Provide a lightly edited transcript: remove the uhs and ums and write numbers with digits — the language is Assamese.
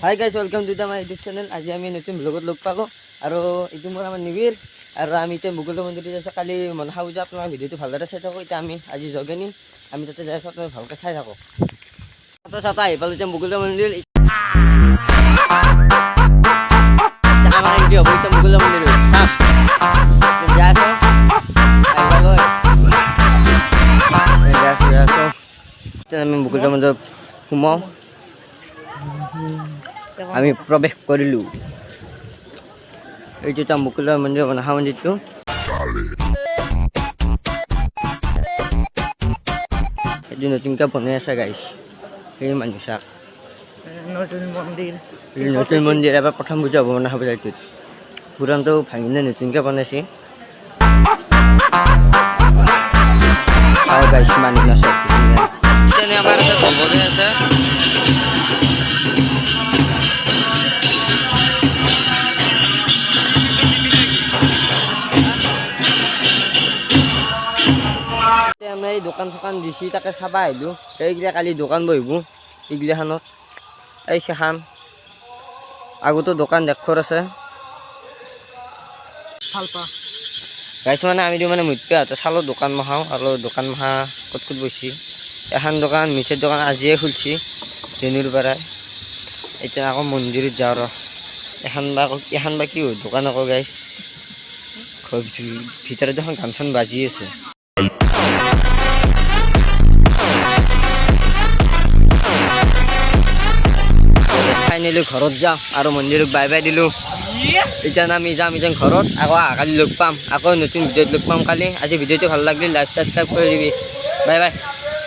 Hi guys, welcome to my YouTube channel. আজি আমি নতুন ব্লগত লগ পালোঁ আৰু এইটো মোৰ আমাৰ নিবিৰ আৰু আমি এতিয়া মুকুল্দ মন্দিৰত আছোঁ। কালি মনসা পূজা আপোনাৰ ভিডিঅ'টো ভালদৰে চাই থাকোঁ। এতিয়া আমি আজি জগে নিম, আমি তাতে যাই আছোঁ, আপোনালোকে ভালকৈ চাই থাকোঁ। চাওঁতে আহি পালোঁ এতিয়া মুকুল্দ মন্দিৰ। আমাৰ এণ্ট্ৰি হ'ব এতিয়া মুকুল্দ মন্দিৰত। যাই আছোঁ, এতিয়া আমি মুকুল্দ মন্দিৰত সোমাওঁ। আমি প্ৰৱেশ কৰিলোঁ। এইটো এটা মুকুল্দ মন্দিৰ, মনসা মন্দিৰটো। এইটো নতুনকৈ বনাই আছে গাইছ, সেই মানুহ চাক নতুন মন্দিৰ। এবাৰ প্ৰথম পূজা হ'ব মনসা পূজাটোত। পুৰণটো ভাঙিলে নতুনকৈ বনাইছে। আৰু গাইছ মানুহ নাচে আমাৰ আছে। এই দোকান চোকান দিছি, তাকে চাব আহিলোঁ। এইগিলা কালি দোকান বহিব এইগিলাখানত। এই সেইখান আগতো দোকান দেখৰ আছে গাইছ। মানে আমি মানে মুঠপে চালোঁ দোকান মহাওঁ আৰু দোকান মহা ক'ত বহিছে। এখন দোকান মিঠাইৰ দোকান আজিয়ে খুলিছে ধেনুৰ পৰাই। এতিয়া আকৌ মন্দিৰত যাওঁ ৰ। এখন বা কি দোকান আকৌ গাইছ। ভিতৰত এখন গান চান বাজি আছে। ফাইনেলি ঘৰত যাম আৰু মন্দিৰক বাই বাই দিলোঁ। এতিয়া আমি যাম এতিয়া ঘৰত। আকৌ কালি লগ পাম, আকৌ নতুন ভিডিঅ'ত লগ পাম কালি। আজি ভিডিঅ'টো ভাল লাগিলে লাইক ছাবস্ক্ৰাইব কৰি দিবি। Bye bye.